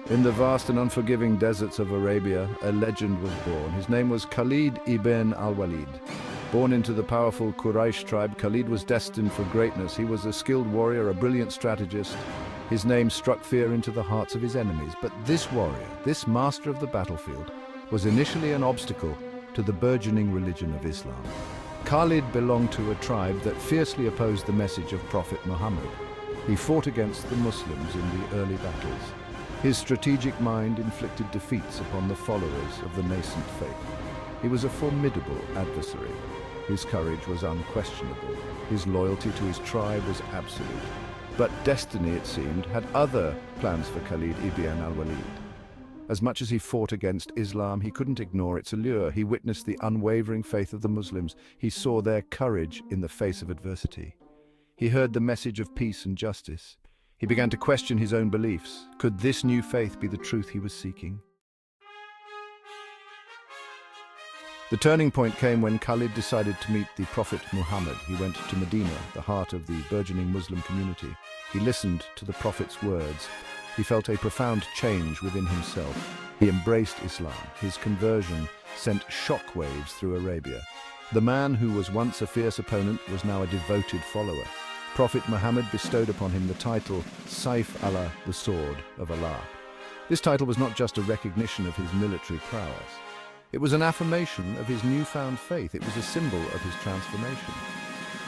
In the vast and unforgiving deserts of Arabia, a legend was born. His name was Khalid ibn al-Walid. Born into the powerful Quraysh tribe, Khalid was destined for greatness. He was a skilled warrior, a brilliant strategist. His name struck fear into the hearts of his enemies. But this warrior, this master of the battlefield, was initially an obstacle to the burgeoning religion of Islam. Khalid belonged to a tribe that fiercely opposed the message of Prophet Muhammad. He fought against the Muslims in the early battles. His strategic mind inflicted defeats upon the followers of the nascent faith. He was a formidable adversary. His courage was unquestionable. His loyalty to his tribe was absolute. But destiny, it seemed, had other plans for Khalid ibn al-Walid. As much as he fought against Islam, he couldn't ignore its allure. He witnessed the unwavering faith of the Muslims. He saw their courage in the face of adversity. He heard the message of peace and justice. He began to question his own beliefs. Could this new faith be the truth he was seeking? The turning point came when Khalid decided to meet the Prophet Muhammad. He went to Medina, the heart of the burgeoning Muslim community. He listened to the Prophet's words. He felt a profound change within himself. He embraced Islam. His conversion sent shockwaves through Arabia. The man who was once a fierce opponent was now a devoted follower. Prophet Muhammad bestowed upon him the title Saif Allah, the Sword of Allah. This title was not just a recognition of his military prowess. It was an affirmation of his newfound faith. It was a symbol of his transformation.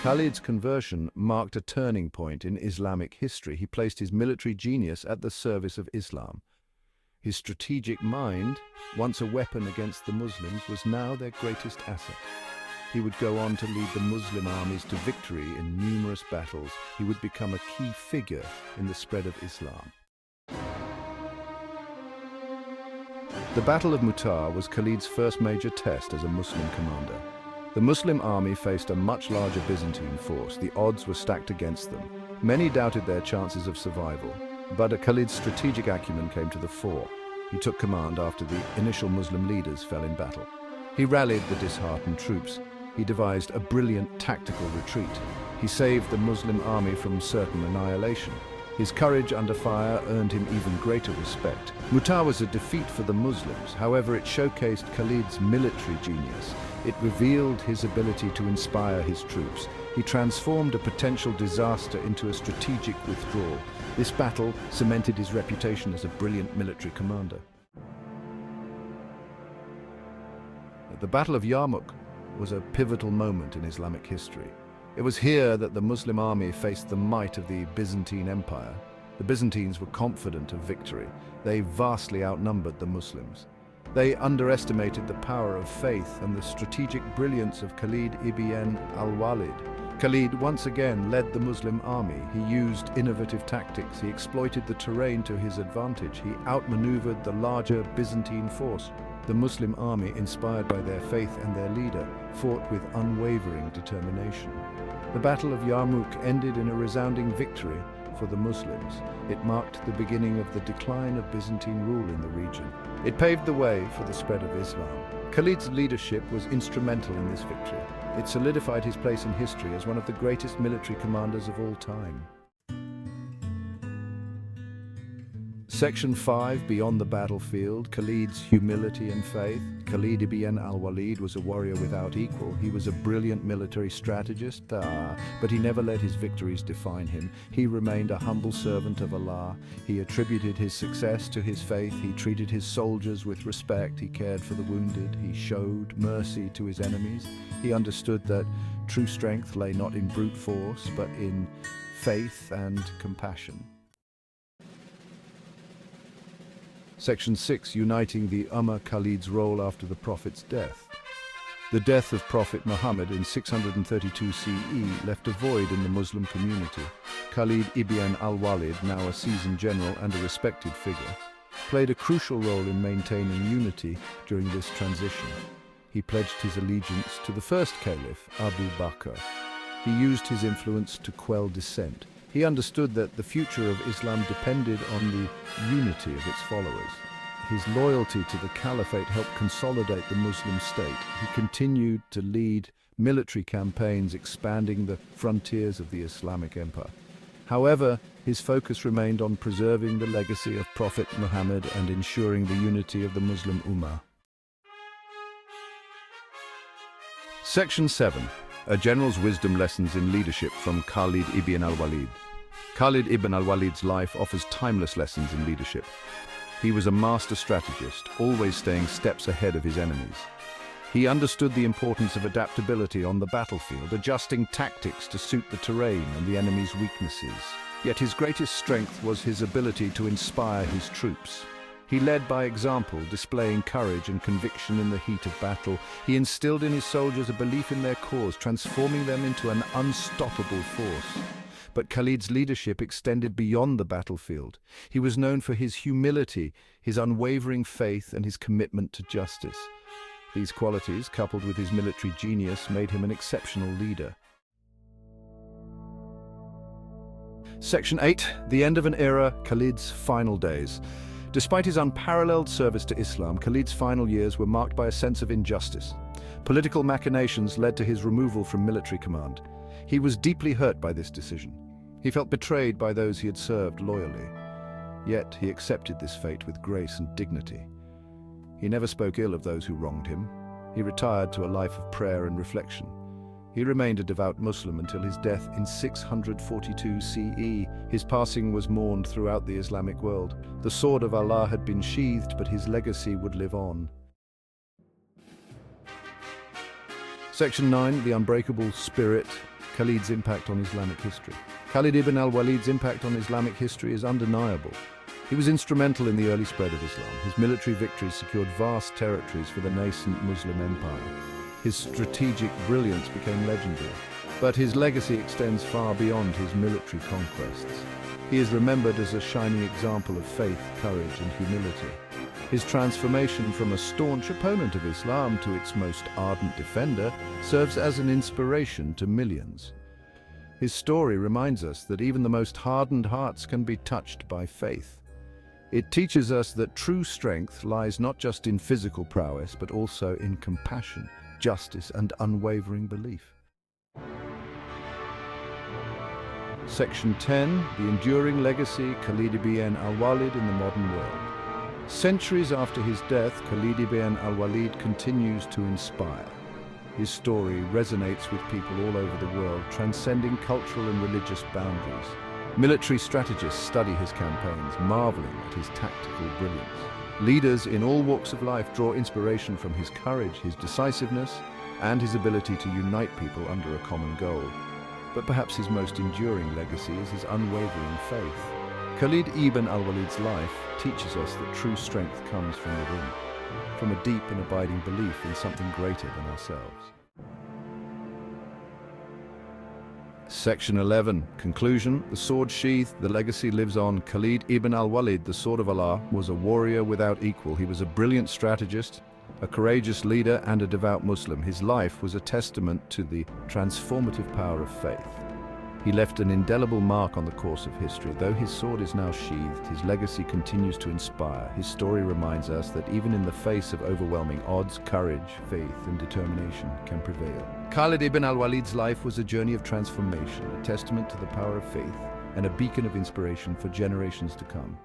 Khalid's conversion marked a turning point in Islamic history. He placed his military genius at the service of Islam. His strategic mind, once a weapon against the Muslims, was now their greatest asset. He would go on to lead the Muslim armies to victory in numerous battles. He would become a key figure in the spread of Islam. The Battle of Mu'tah was Khalid's first major test as a Muslim commander. The Muslim army faced a much larger Byzantine force. The odds were stacked against them. Many doubted their chances of survival, but Khalid's strategic acumen came to the fore. He took command after the initial Muslim leaders fell in battle. He rallied the disheartened troops. He devised a brilliant tactical retreat. He saved the Muslim army from certain annihilation. His courage under fire earned him even greater respect. Mu'tah was a defeat for the Muslims. However, it showcased Khalid's military genius. It revealed his ability to inspire his troops. He transformed a potential disaster into a strategic withdrawal. This battle cemented his reputation as a brilliant military commander. The Battle of Yarmouk was a pivotal moment in Islamic history. It was here that the Muslim army faced the might of the Byzantine Empire. The Byzantines were confident of victory. They vastly outnumbered the Muslims. They underestimated the power of faith and the strategic brilliance of Khalid ibn al-Walid. Khalid once again led the Muslim army. He used innovative tactics. He exploited the terrain to his advantage. He outmaneuvered the larger Byzantine force. The Muslim army, inspired by their faith and their leader, fought with unwavering determination. The Battle of Yarmouk ended in a resounding victory for the Muslims. It marked the beginning of the decline of Byzantine rule in the region. It paved the way for the spread of Islam. Khalid's leadership was instrumental in this victory. It solidified his place in history as one of the greatest military commanders of all time. Section 5, Beyond the Battlefield, Khalid's humility and faith. Khalid ibn al-Walid was a warrior without equal. He was a brilliant military strategist, but he never let his victories define him. He remained a humble servant of Allah. He attributed his success to his faith. He treated his soldiers with respect. He cared for the wounded. He showed mercy to his enemies. He understood that true strength lay not in brute force, but in faith and compassion. Section 6, Uniting the Ummah, Khalid's role after the Prophet's death. The death of Prophet Muhammad in 632 CE left a void in the Muslim community. Khalid ibn al-Walid, now a seasoned general and a respected figure, played a crucial role in maintaining unity during this transition. He pledged his allegiance to the first caliph, Abu Bakr. He used his influence to quell dissent. He understood that the future of Islam depended on the unity of its followers. His loyalty to the caliphate helped consolidate the Muslim state. He continued to lead military campaigns expanding the frontiers of the Islamic empire. However, his focus remained on preserving the legacy of Prophet Muhammad and ensuring the unity of the Muslim Ummah. Section 7. A General's Wisdom Lessons in Leadership from Khalid ibn al-Walid. Khalid ibn al-Walid's life offers timeless lessons in leadership. He was a master strategist, always staying steps ahead of his enemies. He understood the importance of adaptability on the battlefield, adjusting tactics to suit the terrain and the enemy's weaknesses. Yet his greatest strength was his ability to inspire his troops. He led by example, displaying courage and conviction in the heat of battle. He instilled in his soldiers a belief in their cause, transforming them into an unstoppable force. But Khalid's leadership extended beyond the battlefield. He was known for his humility, his unwavering faith, and his commitment to justice. These qualities, coupled with his military genius, made him an exceptional leader. Section 8. The End of an Era, Khalid's Final Days. Despite his unparalleled service to Islam, Khalid's final years were marked by a sense of injustice. Political machinations led to his removal from military command. He was deeply hurt by this decision. He felt betrayed by those he had served loyally. Yet he accepted this fate with grace and dignity. He never spoke ill of those who wronged him. He retired to a life of prayer and reflection. He remained a devout Muslim until his death in 642 CE. His passing was mourned throughout the Islamic world. The sword of Allah had been sheathed, but his legacy would live on. Section 9. The Unbreakable Spirit, Khalid's impact on Islamic history. Khalid ibn al-Walid's impact on Islamic history is undeniable. He was instrumental in the early spread of Islam. His military victories secured vast territories for the nascent Muslim empire. His strategic brilliance became legendary, but his legacy extends far beyond his military conquests. He is remembered as a shining example of faith, courage, and humility. His transformation from a staunch opponent of Islam to its most ardent defender serves as an inspiration to millions. His story reminds us that even the most hardened hearts can be touched by faith. It teaches us that true strength lies not just in physical prowess, but also in compassion, justice, and unwavering belief. Section 10. The Enduring Legacy, Khalid ibn al-Walid in the Modern World. Centuries after his death, Khalid ibn al-Walid continues to inspire. His story resonates with people all over the world, transcending cultural and religious boundaries. Military strategists study his campaigns, marveling at his tactical brilliance. Leaders in all walks of life draw inspiration from his courage, his decisiveness, and his ability to unite people under a common goal. But perhaps his most enduring legacy is his unwavering faith. Khalid ibn al-Walid's life teaches us that true strength comes from within, from a deep and abiding belief in something greater than ourselves. Section 11. Conclusion. The sword sheathed, the legacy lives on. Khalid ibn al-Walid, the sword of Allah, was a warrior without equal. He was a brilliant strategist, a courageous leader, and a devout Muslim. His life was a testament to the transformative power of faith. He left an indelible mark on the course of history. Though his sword is now sheathed, his legacy continues to inspire. His story reminds us that even in the face of overwhelming odds, courage, faith, and determination can prevail. Khalid ibn al-Walid's life was a journey of transformation, a testament to the power of faith, and a beacon of inspiration for generations to come.